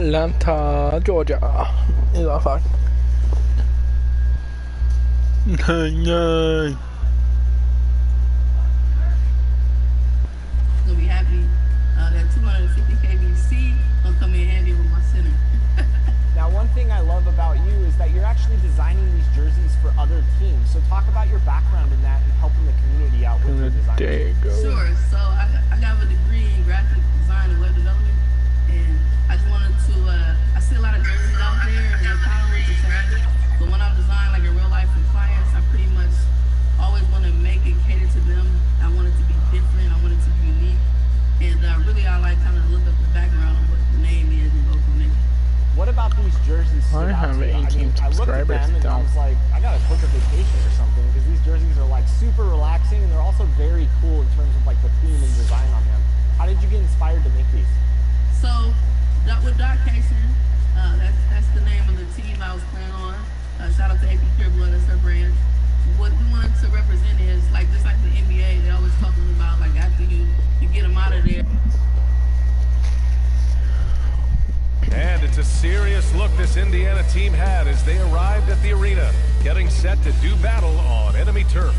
Atlanta, Georgia. I alla fall. Nej. Gonna be happy that 250 KBC gonna come in handy with my center. Now, one thing I love about you is that you're actually designing these jerseys for other teams. So talk about your background in that and helping the community out with your design. There you go. Sure. So I got a degree in graphic design and web development, and I just wanted to. I see a lot of jerseys out there, and they're kind of look the same. So when I design like in real life for clients, I pretty much always want to make it cater to them. I want it to be different. I want it to be unique, and really I like kind of look up the background of what the name is and go from there. What about these jerseys? I have 18 I looked at them and I was like, I gotta book a vacation or something because these jerseys are like super relaxing and they're also very cool in terms of like the theme and design on them. How did you get inspired to make these? So with Doc Kayser, that's the name of the team I was playing on. Shout out to AP Pure Blood, that's her brand. What we wanted to represent is like just like the NBA, they're always talking about like after you get them out of there. And it's a serious look this Indiana team had as they arrived at the arena, getting set to do battle on enemy turf.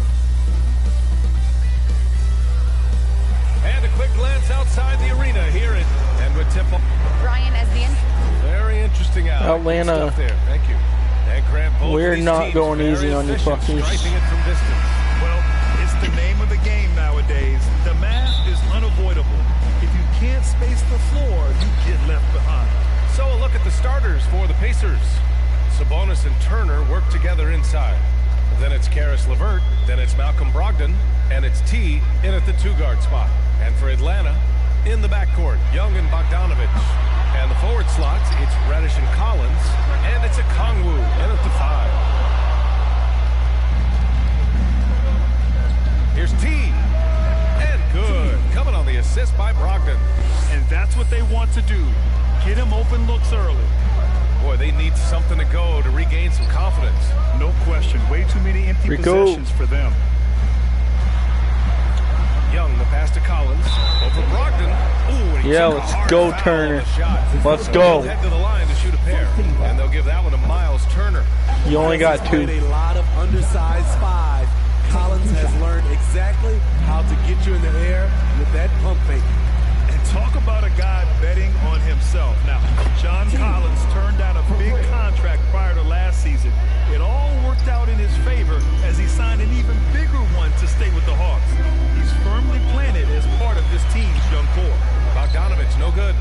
And a quick glance outside the arena here and with tip off. Brian as the Very interesting Atlanta. stuff there. Thank you. And Grant, both We're of these not teams going very easy on you efficient, fuckers. striking it from distance. Well, it's the name of the game nowadays. The math is unavoidable. If you can't space the floor, you get left behind. So a look at the starters for the Pacers. Sabonis and Turner work together inside. Then it's Caris LeVert, then it's Malcolm Brogdon, and it's T in at the two-guard spot. And for Atlanta, in the backcourt, Young and Bogdanovic. And the forward slots, it's Reddish and Collins, and it's a Kongwu in at the 5. Here's T, and good. Coming on the assist by Brogdon. And that's what they want to do. Get him open looks early. Boy, they need something to go to regain some confidence. No question. Way too many empty possessions for them. Young, the pass to Collins. Over Brogdon. Ooh, yeah, let's go, Turner. Let's go. Head to the line to shoot a pair. And they'll give that one to Miles Turner. You only got 2. A lot of undersized 5. Collins has learned exactly how to get you in the air with that pump fake. Talk about a guy betting on himself. Now, John Collins turned down a big contract prior to last season. It all worked out in his favor as he signed an even bigger one to stay with the Hawks. He's firmly planted as part of this team's young core. Bogdanovic, no good.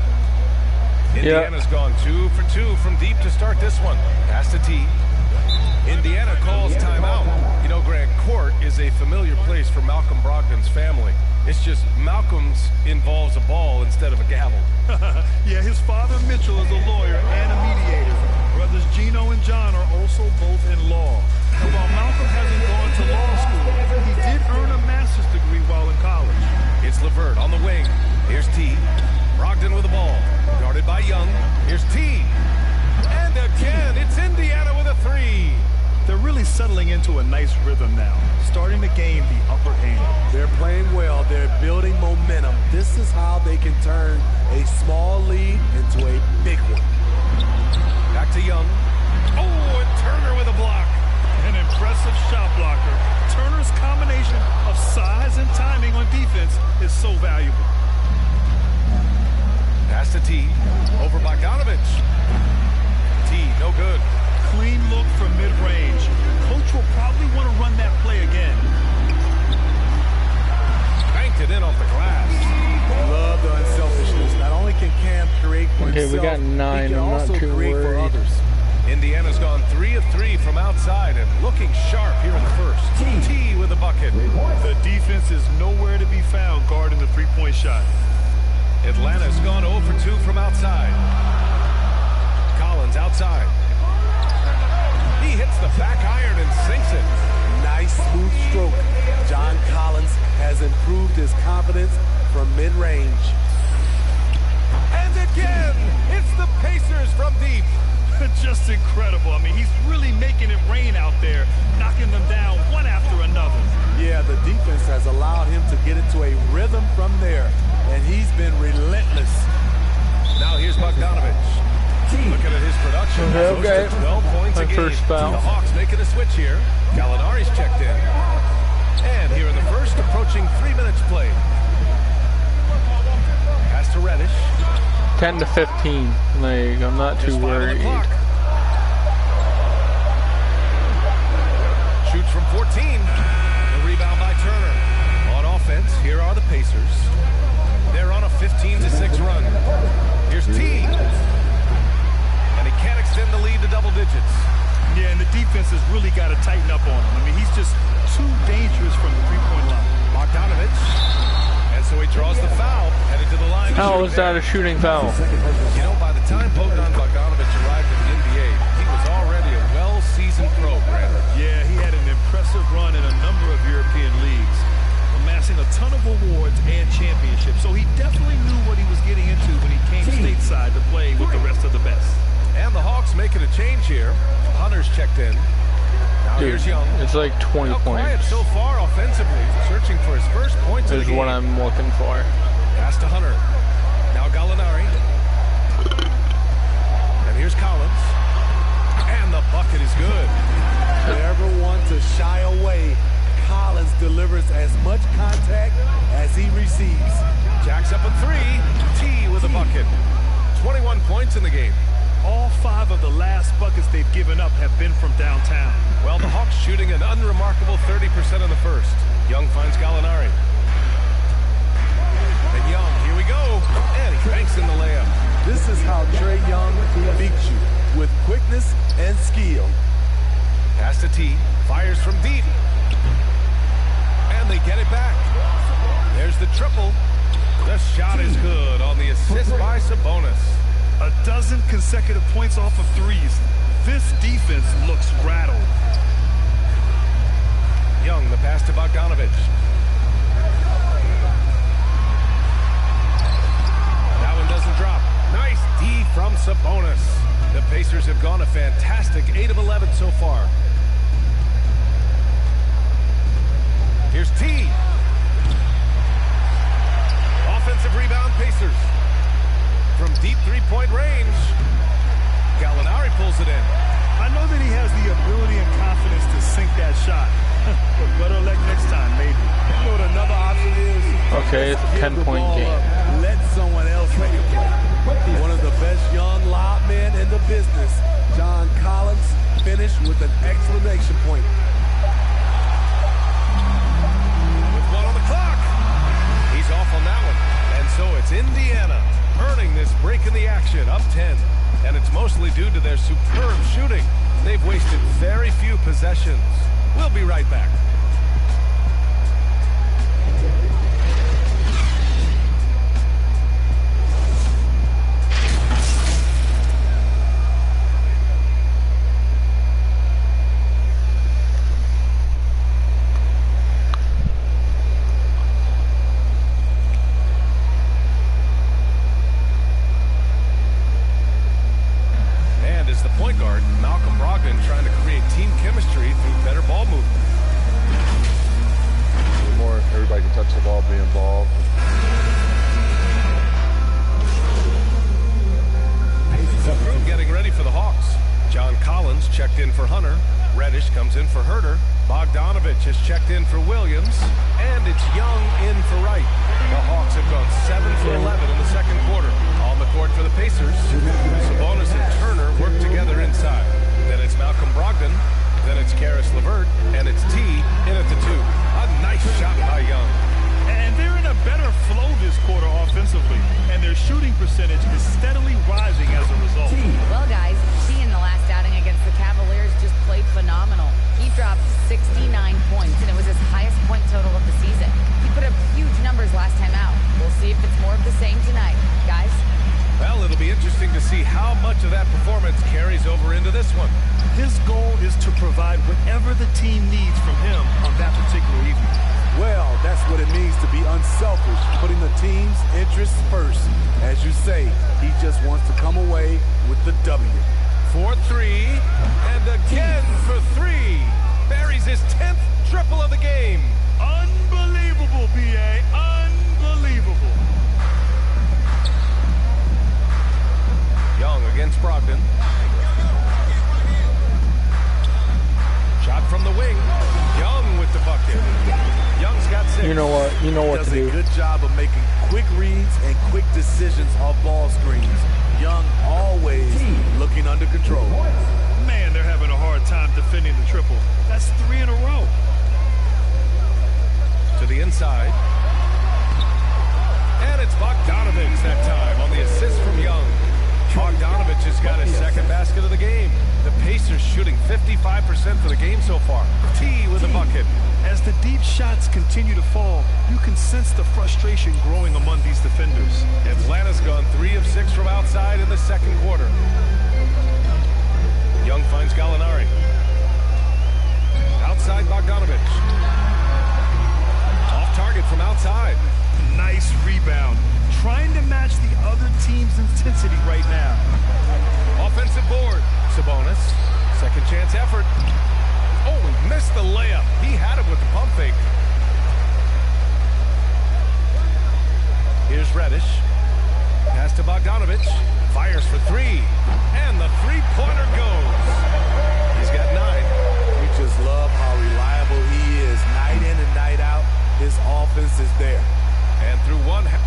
Indiana's gone 2 for 2 from deep to start this one. Pass to T. Indiana calls timeout. You know, Grant, court is a familiar place for Malcolm Brogdon's family. It's just Malcolm's involves a ball instead of a gavel. Yeah, his father Mitchell is a lawyer and a mediator. Brothers Gino and John are also both in law. And while Malcolm hasn't gone to law school, he did earn a master's degree while in college. It's LeVert on the wing. Here's T. Brogdon with the ball. Guarded by Young. Here's T. And again, it's Indiana with a 3. They're really settling into a nice rhythm now, starting to gain the upper hand. They're playing well. They're building momentum. This is how they can turn a small lead into a big one. Back to Young. Oh, and Turner with a block. An impressive shot blocker. Turner's combination of size and timing on defense is so valuable. Pass to T. Over Bogdanovic. T, no good. Clean look from mid-range. Coach will probably want to run that play again. Banked it in off the glass. Love the unselfishness. Not only can Cam create for himself, we got 9. he can I'm also not too create for worried. others. Indiana's gone 3 of 3 from outside and looking sharp here in the first. T with a bucket. The defense is nowhere to be found guarding the three-point shot. Atlanta's gone 0 for 2 from outside. Collins outside. He hits the back iron and sinks it. Nice smooth stroke. John Collins has improved his confidence from mid-range. And again, it's the Pacers from deep. Just incredible. I mean, he's really making it rain out there, knocking them down one after another. Yeah, the defense has allowed him to get into a rhythm from there, and he's been relentless. Now here's Bogdanovic. Looking at his production, Okay, close to 12 points a my game. first foul. The Hawks making a switch here. Gallinari's checked in. And here in the first, approaching 3 minutes played. Pass to Reddish. 10 to 15. Like, I'm not too Just 5 on the worried. clock. Shoots from 14. The rebound by Turner. On offense, here are the Pacers. They're on a 15-6 run. Here's T. And he can't extend the lead to double digits. Yeah, and the defense has really got to tighten up on him. I mean, he's just too dangerous from the three-point line. Bogdanovich. And so he draws the foul, headed to the line. How is that a shooting foul? You know, by the time Bogdan Bogdanovich arrived in the NBA, he was already a well-seasoned pro, Brandon. Yeah, he had an impressive run in a number of European leagues, amassing a ton of awards and championships. So he definitely knew what he was getting into when he came stateside to play with the rest of the best. And the Hawks making a change here. Hunter's checked in. Now Dude, here's Young. it's like 20 Now quiet points. so far offensively, searching for his first points of Is the game. what I'm looking for. Pass to Hunter. Now Gallinari. And here's Collins. And the bucket is good. Never want to shy away. Collins delivers as much contact as he receives. Jacks up a 3. T with a bucket. 21 points in the game. All 5 of the last buckets they've given up have been from downtown. Well, the Hawks shooting an unremarkable 30% in the first. Young finds Gallinari. And Young, here we go. And he banks in the layup. This is how Trae Young beats you, with quickness and skill. Pass to T. Fires from deep. And they get it back. There's the triple. The shot is good on the assist by Sabonis. A dozen consecutive points off of threes. This defense looks rattled. Young, the pass to Bogdanovich. That one doesn't drop. Nice D from Sabonis. The Pacers have gone a fantastic 8 of 11 so far. Here's T. Offensive rebound, Pacers. From deep three-point range, Gallinari pulls it in. I know that he has the ability and confidence to sink that shot. But better luck next time, maybe. You know what another option is? Okay, it's a Give the 10-point ball game. up, let someone else make a play. One of the best young lob men in the business, John Collins, finished with an exclamation point. With 1 on the clock. He's off on that one. And so it's Indiana earning this break in the action, up 10. And it's mostly due to their superb shooting. They've wasted very few possessions. We'll be right back. And as the point guard, Malcolm Brogdon trying to create team chemistry through better ball movement. The more everybody can touch the ball, be involved. The crew getting ready for the Hawks. John Collins checked in for Hunter. Reddish comes in for Herter. Bogdanovich has checked in for Williams. And it's Young in for Wright. The Hawks have gone 7 for 11 in the second quarter. On the court for the Pacers, Sabonis and Turner work together inside. Then it's Malcolm Brogdon. Then it's Caris LeVert. And it's T in at the 2. A nice shot by Young. And they're in a better flow this quarter offensively. And their shooting percentage is steadily rising as a result. Well, guys, T in the last outing against the Cavaliers just played phenomenal. He dropped 69 points, and it was his highest point total of the season. He put up huge numbers last time out. We'll see if it's more of the same tonight. Guys? Well, it'll be interesting to see how much of that performance carries over into this one. His goal is to provide whatever the team needs from him on that particular evening. Well, that's what it means to be unselfish, putting the team's interests first. As you say, he just wants to come away with the W. For 3, and again for 3. Buries his 10th triple of the game. Unbelievable, B.A. Unbelievable. Young against Brogdon. do. a good job of making quick reads and quick decisions off ball screens. Young always looking under control. Man, they're having a hard time defending the triple. That's 3 in a row. To the inside. And it's Bogdanovich that time on the assist from Young. Bogdanovich has got his second basket of the game. The Pacers shooting 55% for the game so far. T with a bucket. As the deep shots continue to fall, you can sense the frustration growing among these defenders. Atlanta's gone 3 of 6 from outside in the second quarter. Young finds Gallinari. Outside Bogdanovich. Off target from outside. Nice rebound. Trying to match the other team's intensity right now. Offensive board. Sabonis. Second chance effort. Oh, he missed the layup. He had it with the pump fake. Here's Reddish. Pass to Bogdanovich. Fires for 3. And the three-pointer goes. He's got 9. We just love how reliable he is. Night in and night out, his offense is there. And through one half.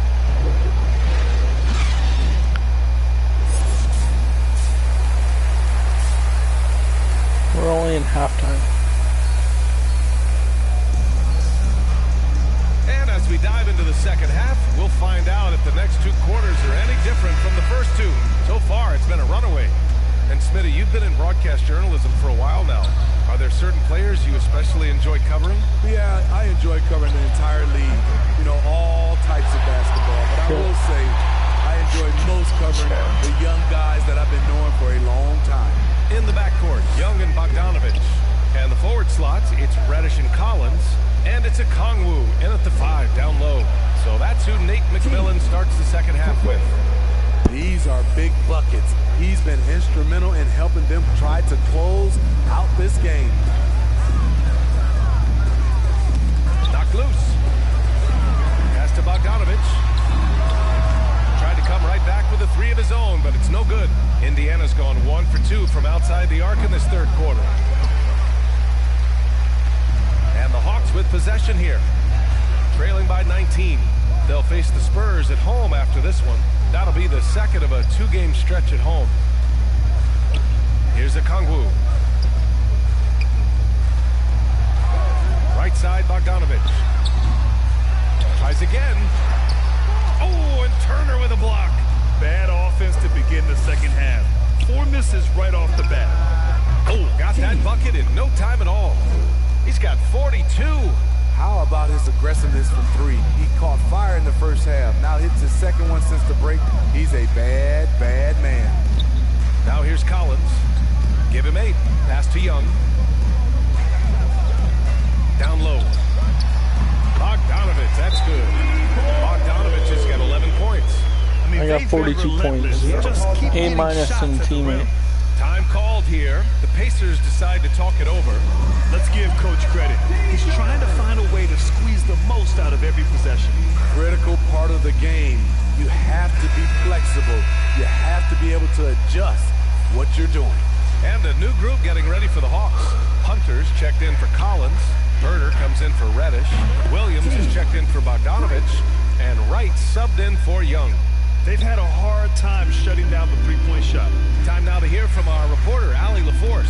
We're only in halftime. And as we dive into the second half, we'll find out if the next 2 quarters are any different from the first 2. So far, it's been a runaway. And Smitty, you've been in broadcast journalism for a while now. Are there certain players you especially enjoy covering? Yeah, I enjoy covering the entire league. You know, all types of basketball. But I will say, I enjoy most covering the young guys that I've been knowing for a long time. In the backcourt, Young and Bogdanovich. And the forward slots, it's Reddish and Collins. And it's a Kongwu in at the 5, down low. So that's who Nate McMillan starts the second half with. These are big buckets. He's been instrumental in helping them try to close out this game. Knocked loose. Pass to Bogdanovich. Tried to come right back with a 3 of his own, but it's no good. Indiana's gone 1 for 2 from outside the arc in this third quarter. And the Hawks with possession here. Trailing by 19. They'll face the Spurs at home after this one. That'll be the second of a 2-game stretch at home. Here's a Kongwu. Right side, Bogdanovich. Tries again. Oh, and Turner with a block. Bad offense to begin the second half. 4 misses right off the bat. Oh, got that bucket in no time at all. He's got 42. How about his aggressiveness from 3? He caught fire in the first half. Now hits his second one since the break. He's a bad, bad man. Now here's Collins. Give him 8. Pass to Young. Down low. Bogdanovich, that's good. Bogdanovich has got 11 points. I got 42 points. A minus and teammate. Time called here. The Pacers decide to talk it over. Let's give Coach credit. He's trying to find a way to squeeze the most out of every possession. Critical part of the game. You have to be flexible. You have to be able to adjust what you're doing. And a new group getting ready for the Hawks. Hunter's checked in for Collins. Herter comes in for Reddish. Williams is checked in for Bogdanovich. And Wright subbed in for Young. They've had a hard time shutting down the three-point shot. Time now to hear from our reporter, Allie LaForce.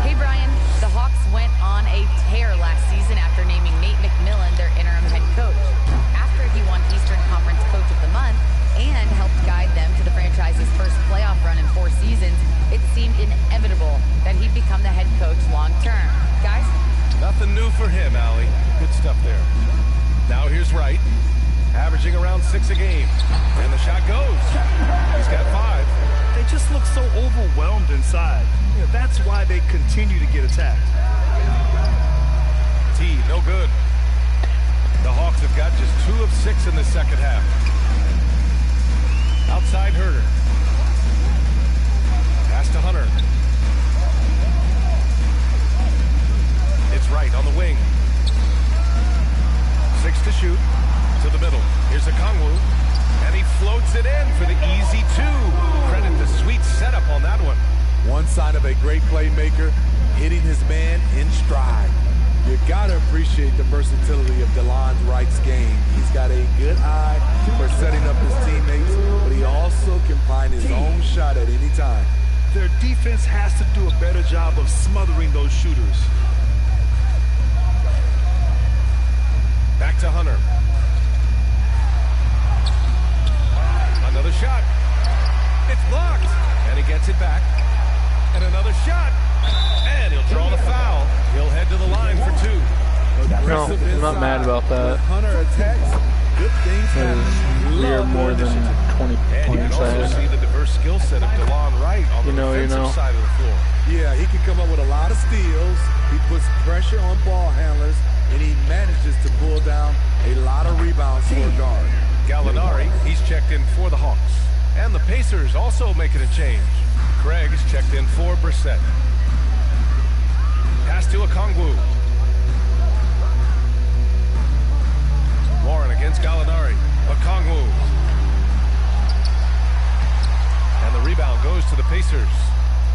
Hey, Brian. The Hawks went on a tear last season after naming Nate McMillan their interim head coach. After he won Eastern Conference Coach of the Month and helped guide them to the franchise's first playoff run in 4 seasons, it seemed inevitable that he'd become the head coach long-term. Guys? Nothing new for him, Allie. Good stuff there. Now here's Wright. Averaging around 6 a game. And the shot goes. He's got 5. They just look so overwhelmed inside. Yeah, that's why they continue to get attacked. T, no good. The Hawks have got just 2 of 6 in the second half. Outside Herter. Pass to Hunter. It's Wright on the wing. 6 to shoot. To the middle. Here's a Kongwu. And he floats it in for the easy 2. Credit the sweet setup on that one. One sign of a great playmaker, hitting his man in stride. You gotta appreciate the versatility of DeLon Wright's game. He's got a good eye for setting up his teammates, but he also can find his own shot at any time. Their defense has to do a better job of smothering those shooters. Back to Hunter. Another shot. It's blocked. And he gets it back. And another shot. And he'll draw the foul. He'll head to the line for two. No, I'm not mad about that. Hunter attacks, good things happen. We are more than 20 And you points can also see ahead. the diverse skill set of DeLon Wright on the defensive side of the floor. Yeah, he can come up with a lot of steals. He puts pressure on ball handlers, and he manages to pull down a lot of rebounds for a guard. Gallinari, he's checked in for the Hawks. And the Pacers also making a change. Craig is checked in for Brissett. Pass to Okongwu. Warren against Gallinari. Okongwu. And the rebound goes to the Pacers.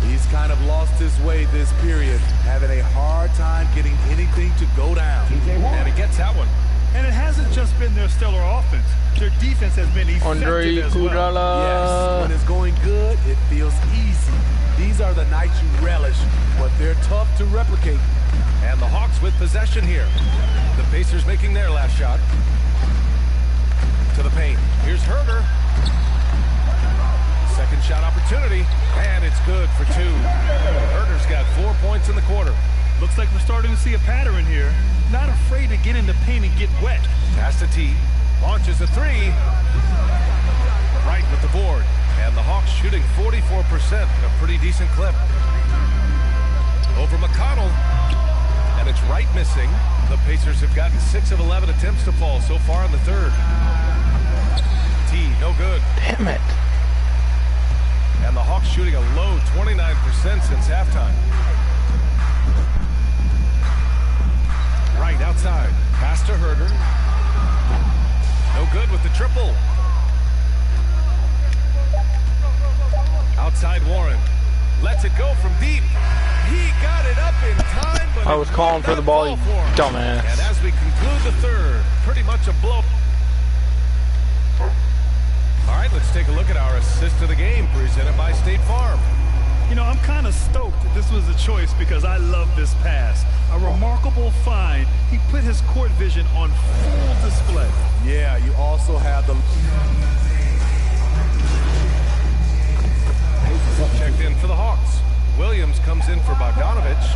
He's kind of lost his way this period, having a hard time getting anything to go down. And he gets that one. And it hasn't just been their stellar offense. Their defense has been Andre effective as well. Iguodala. Yes, when it's going good, it feels easy. These are the nights you relish, but they're tough to replicate. And the Hawks with possession here. The Pacers making their last shot. To the paint. Here's Herder. Second shot opportunity, and it's good for two. Herder's got 4 points in the quarter. Looks like we're starting to see a pattern here. Not afraid to get in the paint and get wet. Pass to T. Launches a three. Right with the board. And the Hawks shooting 44%. A pretty decent clip. Over McConnell. And it's Wright missing. The Pacers have gotten 6 of 11 attempts to fall so far in the third. T, no good. Damn it. And the Hawks shooting a low 29% since halftime. Right outside. Pass to Herder. No good with the triple. Outside Warren. Lets it go from deep. He got it up in time, but I was calling for the ball, you dumbass. And as we conclude the third, pretty much a blow. All right, let's take a look at our assist of the game presented by State Farm. You know, I'm kind of stoked this was a choice because I love this pass. A remarkable find. He put his court vision on full display. Yeah, you also have the... Checked in for the Hawks. Williams comes in for Bogdanovich.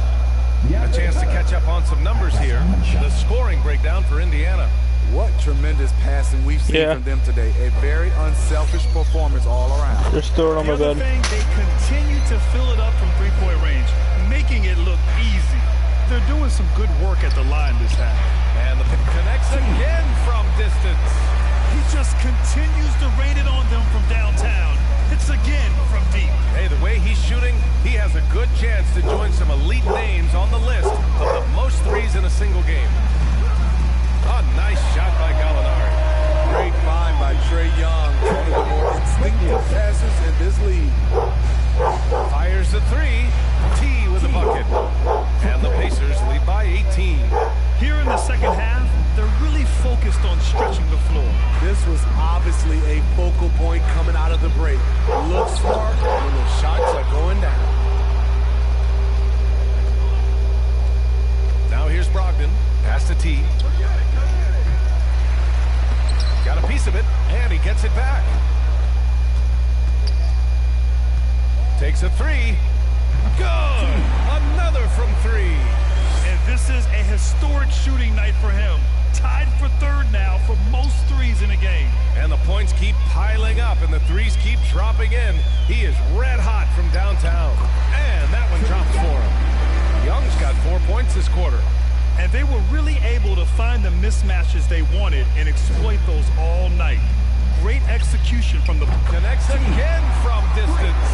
A chance to catch up on some numbers here. The scoring breakdown for Indiana. What tremendous passing we've seen from them today. A very unselfish performance all around. Just throw it on my The other bed. thing, they continue to fill it up from three-point range, making it look easy. They're doing some good work at the line this half. And the pick connects again from distance. He just continues to rain it on them from downtown. It's again from deep. Hey, the way he's shooting, he has a good chance to join some elite names on the list of the most threes in a single game. A nice shot by Gallinari. Great find by Trae Young, one of the more instinctive passers in this league. Fires the three. T with a bucket. And the Pacers lead by 18. Here in the second half, they're really focused on stretching the floor. This was obviously a focal point coming out of the break. Look smart when the shots are going down. Now here's Brogdon. Pass to T. Got a piece of it, and he gets it back. Takes a three. Good! Another from three. And this is a historic shooting night for him. Tied for third now for most threes in a game. And the points keep piling up, and the threes keep dropping in. He is red hot from downtown. And that one drops for him. Young's got 4 points this quarter. And they were really able to find the mismatches they wanted and exploit those all night. Great execution from the... Connects again from distance.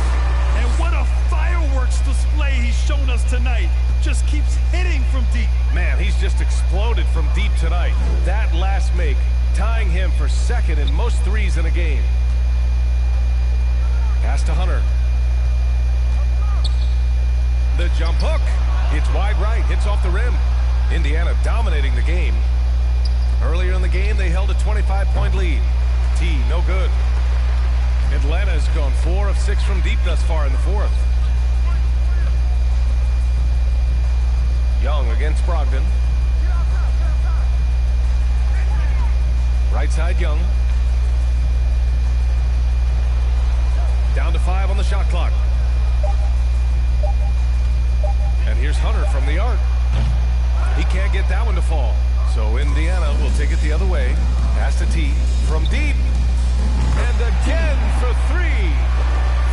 And what a fireworks display he's shown us tonight. Just keeps hitting from deep. Man, he's just exploded from deep tonight. That last make, tying him for second in most threes in a game. Pass to Hunter. The jump hook. It's wide right, hits off the rim. Indiana dominating the game. Earlier in the game, they held a 25-point lead. T, no good. Atlanta has gone 4 of 6 from deep thus far in the fourth. Young against Brogdon. Right side, Young. Down to 5 on the shot clock. And here's Hunter from the arc. He can't get that one to fall. So Indiana will take it the other way. Pass to T from deep. And again for 3.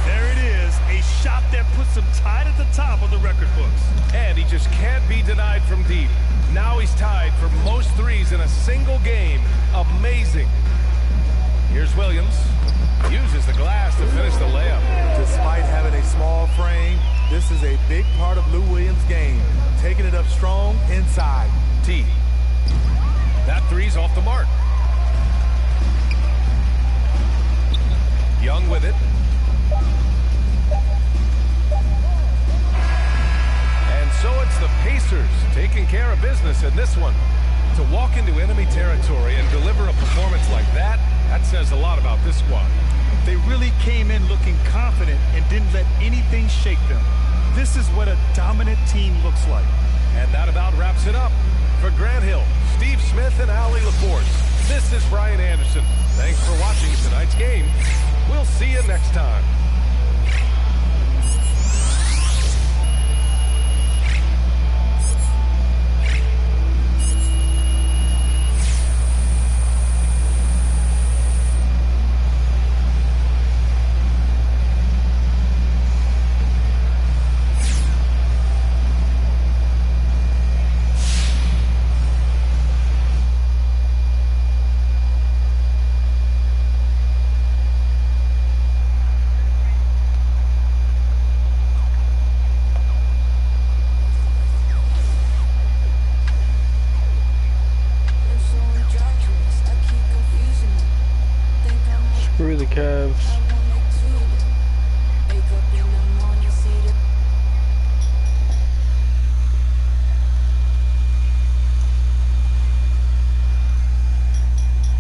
There it is, a shot that puts him tied at the top of the record books. And he just can't be denied from deep. Now he's tied for most threes in a single game. Amazing. Here's Williams. Uses the glass to finish the layup. Despite having a small frame, this is a big part of Lou Williams' game. Taking it up strong inside. T. That three's off the mark. Young with it. And so it's the Pacers taking care of business in this one. To walk into enemy territory and deliver a performance like that, that says a lot about this squad. They really came in looking confident and didn't let anything shake them. This is what a dominant team looks like. And that about wraps it up. For Grant Hill, Steve Smith, and Allie LaForce, this is Brian Anderson. Thanks for watching tonight's game. We'll see you next time. Screw the Cavs.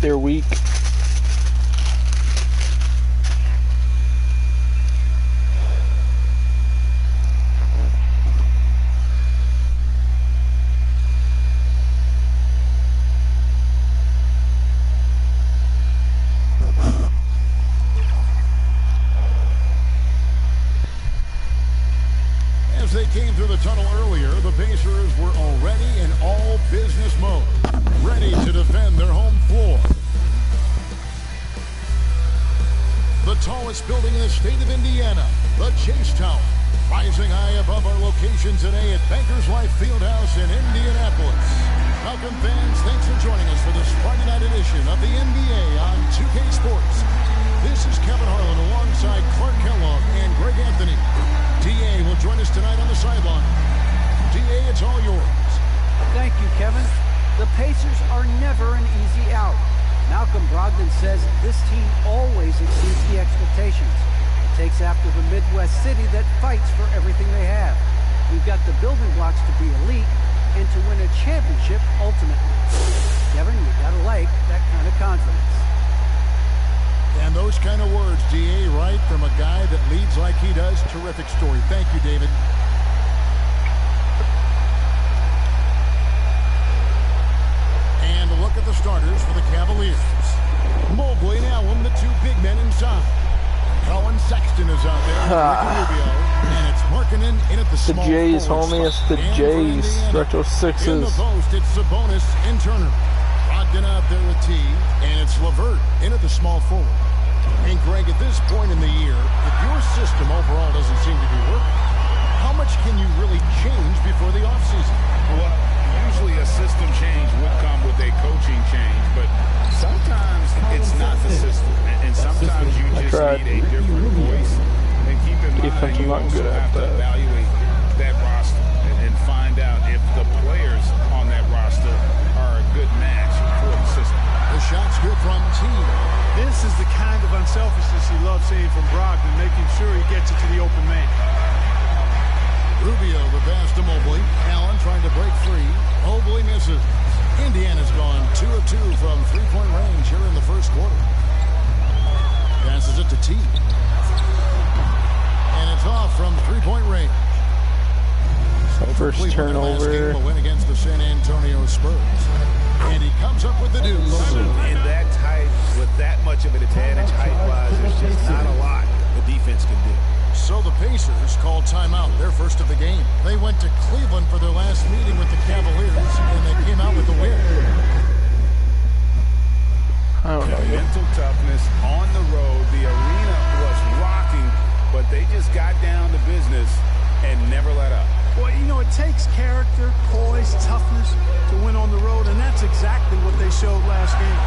They're weak. As they came through the tunnel earlier, the Pacers were already in all business mode, ready to defend their home floor. The tallest building in the state of Indiana, the Chase Tower, rising high above our location today at Bankers Life Fieldhouse in Indianapolis. Falcon fans, thanks for joining us for this Friday night edition of the NBA on 2K Sports. This is Kevin Harlan alongside Clark Kellogg and Greg Anthony. D.A. will join us tonight on the sideline. D.A., it's all yours. Thank you, Kevin. The Pacers are never an easy out. Malcolm Brogdon says this team always exceeds the expectations. It takes after the Midwest city that fights for everything they have. We've got the building blocks to be elite and to win a championship ultimately. Kevin, you gotta like that kind of confidence. And those kind of words, D.A., right from a guy that leads like he does. Terrific story. Thank you, David. And a look at the starters for the Cavaliers. Mobley and Allen, the two big men inside. Colin Sexton is out there. Rubio, and it's Markkanen in at the small Jays, forward homie. spot. It's the And Jays. for Indiana, Retro in the Sixes. post, it's Sabonis and Turner. Brogdon out there with T, and it's LeVert in at the small forward. And Greg, at this point in the year, if your system overall doesn't seem to be working, how much can you really change before the offseason? Well, usually a system change would come with a coaching change, but sometimes it's not the system. And sometimes you just need a different voice. And keep in mind, you also have to evaluate that roster and find out if the players on that roster are a good match for the system. The shot's good from T. This is the kind of unselfishness you love seeing from Brogdon, making sure he gets it to the open man. Rubio, the pass to Mobley. Allen trying to break free. Mobley misses. Indiana's gone 2 of 2 from three-point range here in the first quarter. Passes it to T. And it's off from three-point range. First turnover. Will win against the San Antonio Spurs. And he comes up with the deuce. In that tight, with that much of an advantage height-wise, there's just not a lot the defense can do. So the Pacers called timeout, their first of the game. They went to Cleveland for their last meeting with the Cavaliers, and they came out with the win. I don't know. Mental toughness on the road. The arena was rocking, but they just got down to business and never let up. Well, you know, it takes character, poise, toughness to win on the road, and that's exactly what they showed last game.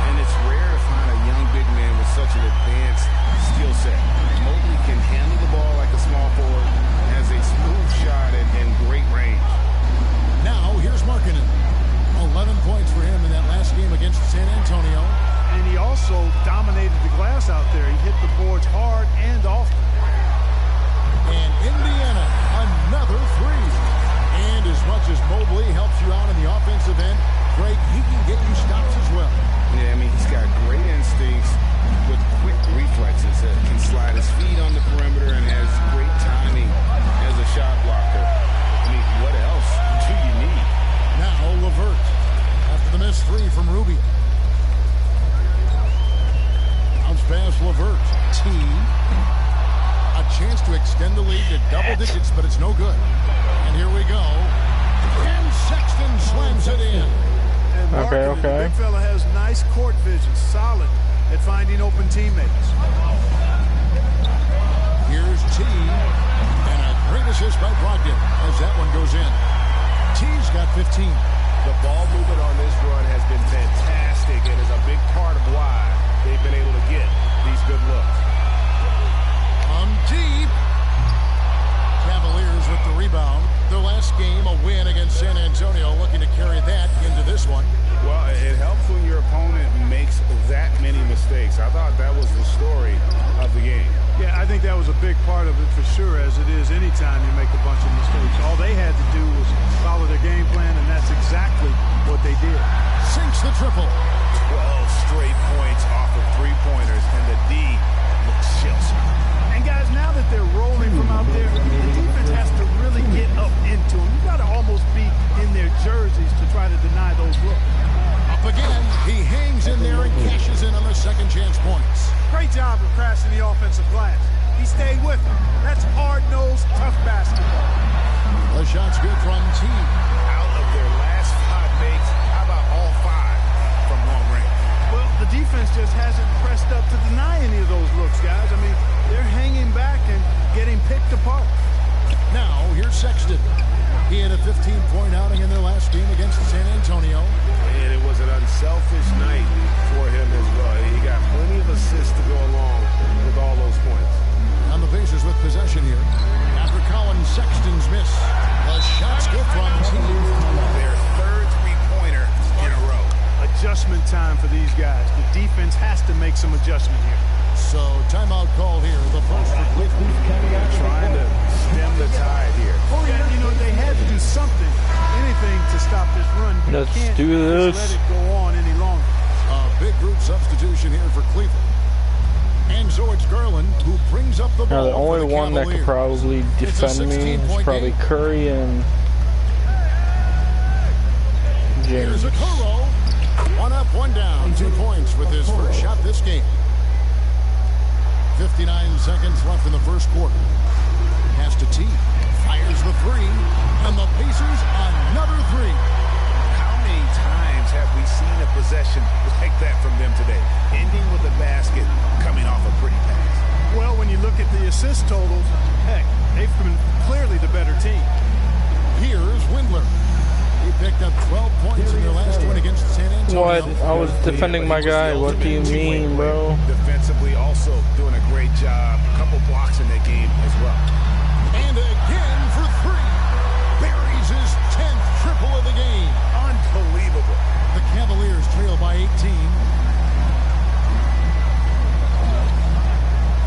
And it's rare to find a young big man with such an advanced skill set. Mobley can handle the ball like a small forward, has a smooth shot and great range. Now, here's Markkanen. 11 points for him in that last game against San Antonio. And he also dominated the glass out there. He hit the boards hard and often. And Indiana, another three. And as much as Mobley helps you out in the offensive end, Greg, he can get you stops as well. Yeah, I mean, he's got great instincts with quick reflexes that can slide his feet on the perimeter and has great timing as a shot blocker. I mean, what else do you need? Now LeVert, after the missed three from Rubio. Bounce pass LeVert. T. A chance to extend the lead to double digits, but it's no good. And here we go. And Sexton slams it in. And Markkanen, the big fella, has nice court vision, solid at finding open teammates. Here's T. And a great assist by Brogdon as that one goes in. T's got 15. The ball movement on this run has been fantastic and is a big part of why they've been able to get these good looks. Deep. Cavaliers with the rebound. Their last game, a win against San Antonio, looking to carry that into this one. Well, it helps when your opponent makes that many mistakes. I thought that was the story of the game. Yeah, I think that was a big part of it for sure, as it is anytime you make a bunch of mistakes. All they had to do was follow their game plan, and that's exactly what they did. Sinks the triple. 12 straight points off of three-pointers, and the D looks chills. And guys, now that they're rolling from out there, the defense has to really get up into them. You got to almost be in their jerseys to try to deny those looks. Up again, he hangs in there and cashes in on the second chance points. Great job of crashing the offensive glass. He stayed with them. That's hard-nosed, tough basketball. The shot's good from T. Out of their last 5 makes, how about all 5 from long range? Well, the defense just hasn't pressed up to deny any of those looks, guys. I mean, they're hanging back and getting picked apart. Now, here's Sexton. He had a 15-point outing in their last game against San Antonio. And it was an unselfish night for him as well. He got plenty of assists to go along with all those points. And the Pacers with possession here. After Colin Sexton's miss, the shot's good from T. Their third three-pointer in a row. Adjustment time for these guys. The defense has to make some adjustment here. So, timeout call here. The first for Cleveland. Trying to stem the tide here. Yeah, you know, they had to do something, anything to stop this run. But Let's you can't do this. just let it go on any longer. A big group substitution here for Cleveland. And George Garland, who brings up the ball. Now, the only one that could probably defend me is probably Curry and James. Here's Okoro. 1 up, 1 down. 2 points with his first shot this game. 59 seconds left in the first quarter. Pass to T. Fires the three. And the Pacers another three. How many times have we seen a possession like that from them today? Ending with a basket, coming off a pretty pass. Well, when you look at the assist totals, heck, they've been clearly the better team. Here's Windler. He picked up 12 points in their last win against San Antonio. What? I was defending my guy. What do you mean, bro? Defensively also doing a great job. A couple blocks in that game as well. And again for three. Buries his 10th triple of the game. Unbelievable. The Cavaliers trail by 18.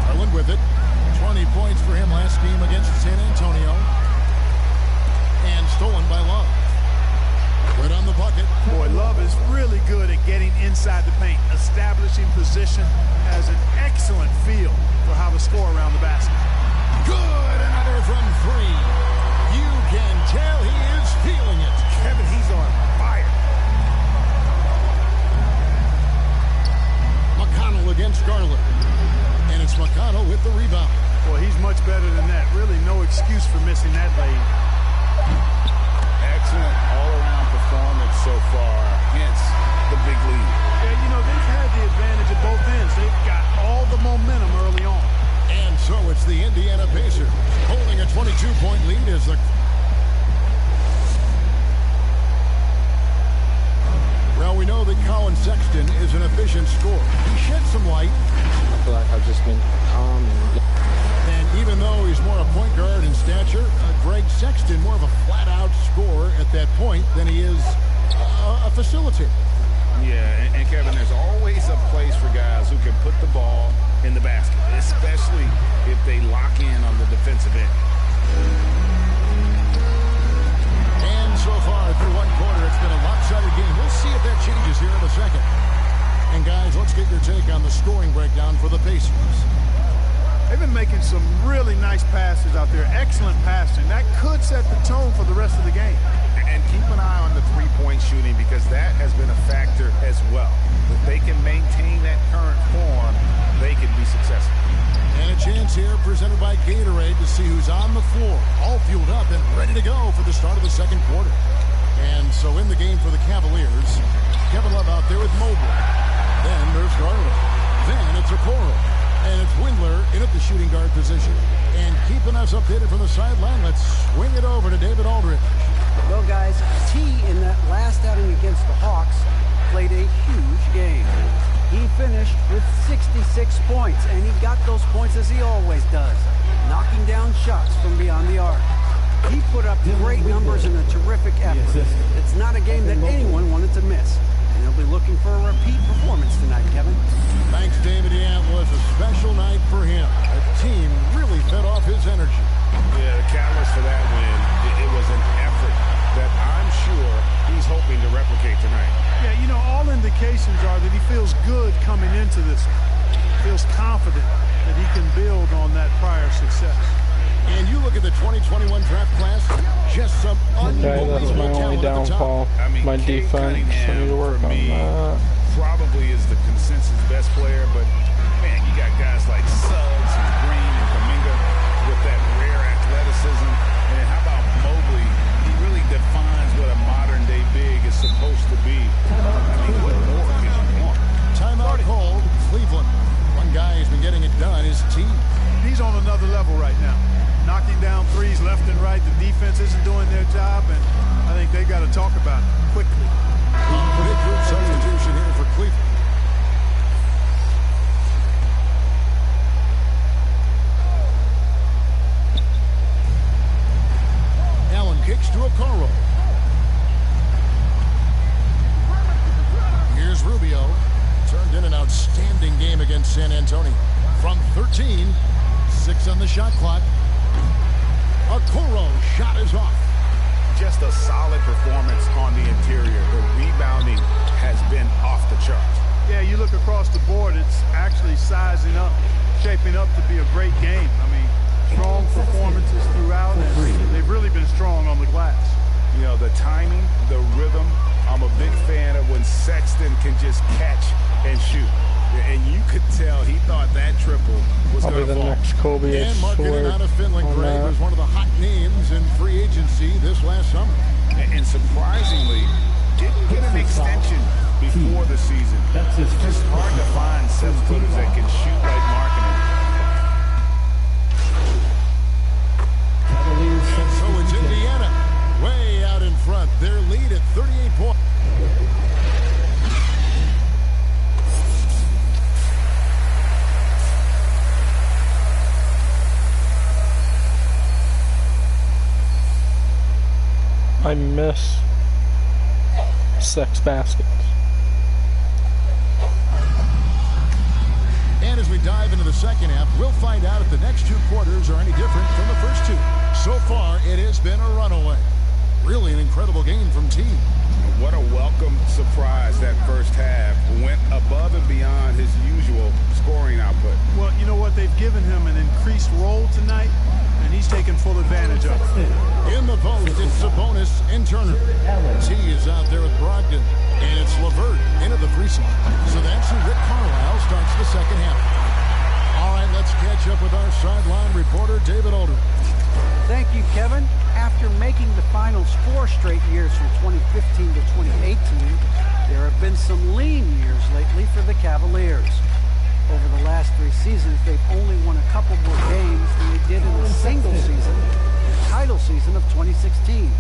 Garland with it. 20 points for him last game against San Antonio. position, has an excellent feel for how to score around the basket. Good, another from three. You can tell he is feeling it. Kevin, he's on fire. McConnell against Garland. And it's McConnell with the rebound. Well, he's much better than that. Really no excuse for missing that lane. Excellent all-around performance so far, hence the big lead. Yeah, you know, they've had the advantage at both ends. They've got all the momentum early on. And so it's the Indiana Pacers holding a 22-point lead as the... Well, we know that Colin Sexton is an efficient scorer. He shed some light. I feel like I've just been calm. And even though he's more a point guard in stature, Greg Sexton more of a flat-out scorer at that point than he is a facilitator. Yeah, and Kevin, there's always a place for guys who can put the ball in the basket, especially if they lock in on the defensive end. And so far through one quarter, it's been a lopsided game. We'll see if that changes here in a second. And guys, let's get your take on the scoring breakdown for the Pacers. They've been making some really nice passes out there. Excellent passing. That could set the tone for the rest of the game. And keep an eye on the three-point shooting because that has been a factor as well. If they can maintain that current form, they can be successful. And a chance here presented by Gatorade to see who's on the floor, all fueled up and ready to go for the start of the second quarter. And so in the game for the Cavaliers, Kevin Love out there with Mobley. Then there's Garland. Then it's Okoro. And it's Windler in at the shooting guard position. And keeping us updated from the sideline, let's swing it over to David Aldridge. Well, guys, T in that last outing against the Hawks played a huge game. He finished with 66 points, and he got those points as he always does, knocking down shots from beyond the arc. He put up great numbers and a terrific effort. It's not a game that anyone wanted to miss. And he'll be looking for a repeat performance tonight, Kevin. Thanks, David. Yeah, it was a special night for him. The team really fed off his energy. Yeah, the catalyst for that win, it was an effort that I'm sure he's hoping to replicate tonight. Yeah, you know, all indications are that he feels good coming into this. Feels confident that he can build on that prior success. And you look at the 2021 draft class, just some unbelievable that's my only downfall. I mean, my Cade defense. I need to work on that. Probably is the consensus best player, but man, you got guys like Suggs and Green and Kuminga with that rare athleticism. And how about Mobley? He really defines what a modern-day big is supposed to be. I mean, what more could you want? Timeout called Cleveland. One guy who's been getting it done is T. He's on another level right now. Knocking down threes left and right. The defense isn't doing their job, and I think they got to talk about it quickly. Big group substitution here for Cleveland. Allen kicks to Okoro. Here's Rubio. Turned in an outstanding game against San Antonio. From 13, 6 on the shot clock. Okoro shot is off. Just a solid performance on the interior. The rebounding has been off the charts. Yeah, you look across the board, it's actually sizing up, shaping up to be a great game. I mean, strong performances throughout, and they've really been strong on the glass. You know, the timing, the rhythm, I'm a big fan of when Sexton can just catch and shoot. And you could tell he thought that triple was going to fall. I'll be the next Kobe. And marking it out of Finland, Greg was one of the hot names in free agency this last summer. And surprisingly, didn't get an extension before the season. It's just hard to find 7-footers that can shoot like Markkanen. So it's Indiana way out in front. Their lead at 38 points. I miss sex baskets. And as we dive into the second half, we'll find out if the next two quarters are any different from the first two. So far, it has been a runaway. Really an incredible game from T. What a welcome surprise that first half. Went above and beyond his usual they've given him an increased role tonight, and he's taken full advantage of it. In the post, it's Sabonis and Turner. T is out there with Brogdon, and it's LeVert into the free slot. So that's who Rick Carlisle starts the second half. All right, let's catch up with our sideline reporter, David Aldridge. Thank you, Kevin. After making the finals 4 straight years from 2015 to 2018, there have been some lean years lately for the Cavaliers. Over the last 3 seasons, they've only won a couple more games than they did in a single season, the title season of 2016.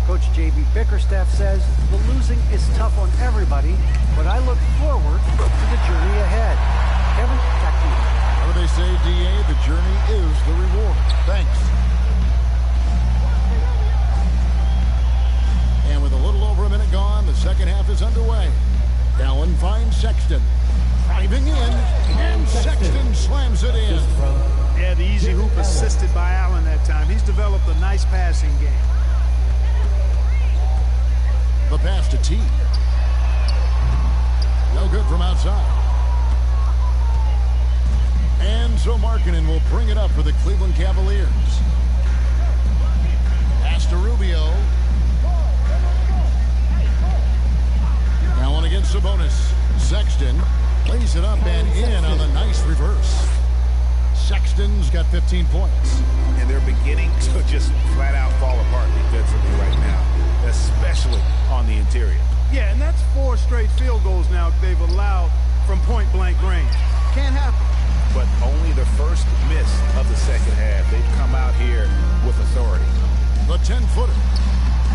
Coach J.B. Bickerstaff says the losing is tough on everybody, but I look forward to the journey ahead. Kevin, back to you. How do they say, D.A.? The journey is the reward. Thanks. And with a little over a minute gone, the second half is underway. Allen finds Sexton. Driving in, and Sexton slams it in. Yeah, the easy hoop assisted by Allen that time. He's developed a nice passing game. The pass to T. No good from outside. And so Markkanen will bring it up for the Cleveland Cavaliers. Pass to Rubio. Allen against Sabonis. Sexton lays it up and in on the nice reverse. Sexton's got 15 points. And they're beginning to just flat out fall apart defensively right now, especially on the interior. Yeah, and that's 4 straight field goals now they've allowed from point-blank range. Can't happen. But only the first miss of the second half. They've come out here with authority. The 10-footer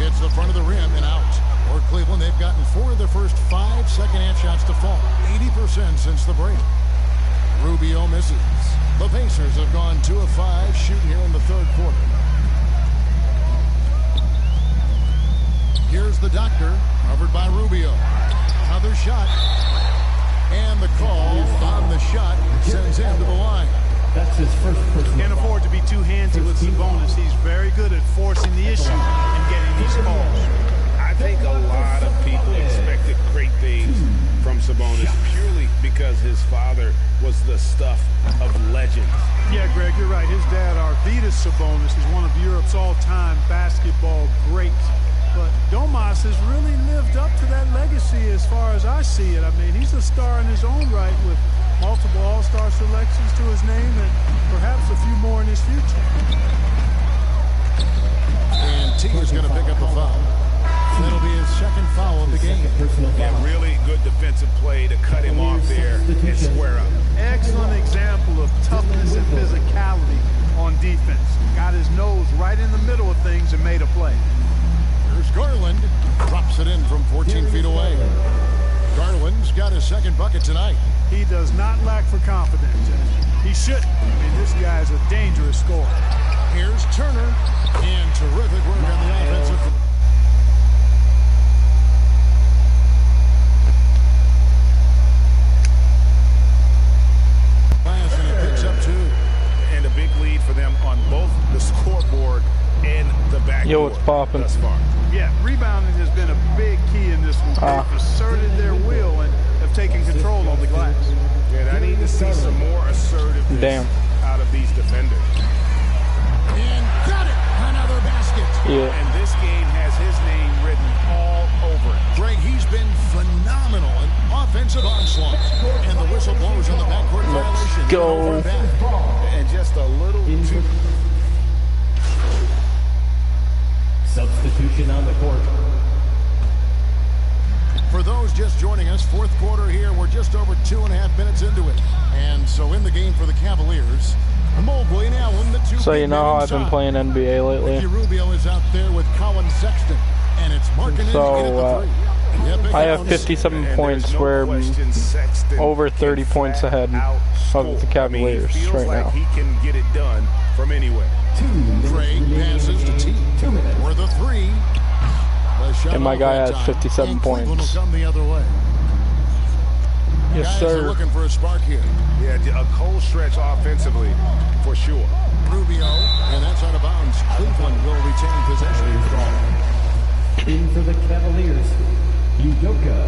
hits the front of the rim and out. For Cleveland, they've gotten 4 of their first 5 second-half shots to fall. 80% since the break. Rubio misses. The Pacers have gone 2 of 5 shooting here in the third quarter. Here's the doctor, covered by Rubio. Another shot. And the call on the shot sends him to the line. That's his first personal. Can't afford to be too handsy with Sabonis. He's very good at forcing the issue and getting these calls. I think a lot of people expected great things from Sabonis purely because his father was the stuff of legends. Yeah, Greg, you're right. His dad, Arvydas Sabonis, is one of Europe's all-time basketball greats. But Domas has really lived up to that legacy as far as I see it. I mean, he's a star in his own right with multiple all-star selections to his name and perhaps a few more in his future. And T is going to pick up a foul. That'll be his second foul of the game. Yeah, really good defensive play to cut him off there and square up. Excellent example of toughness and physicality on defense. Got his nose right in the middle of things and made a play. Here's Garland. Drops it in from 14 feet away. Garland's got his second bucket tonight. He does not lack for confidence. He shouldn't. I mean, this guy is a dangerous scorer. Here's Turner. And terrific work on the offensive. And it picks up 2. And a big lead for them on both the scoreboard and the backboard. Yo, what's popping? Thus far. Yeah, rebounding has been a big key in this one. They've asserted their will and have taken control on the glass. Yeah, I need to see some more assertiveness out of these defenders. And got it! Another basket. Yeah. And this game has his name written all over it. Greg, he's been phenomenal in offensive onslaught. And the whistle blows on the backcourt violation. Let's go. And just a little too... Substitution on the court. For those just joining us, fourth quarter here. We're just over 2.5 minutes into it. And so in the game for the Cavaliers, Mobley and Allen, the two. So you know how I've been playing NBA lately. Ricky Rubio is out there with Colin Sexton. And it's Markkanen So I have 57 points. We're over 30 points ahead of the Cavaliers right now. He can get it done from anywhere. Craig passes to T. For the 3. And my guy has 57 points. Will come the other way. Yes, Guys sir. are looking for a spark here. Yeah, a cold stretch offensively, for sure. Rubio, and that's out of bounds. Cleveland will retain possession. In for the Cavaliers, Udoka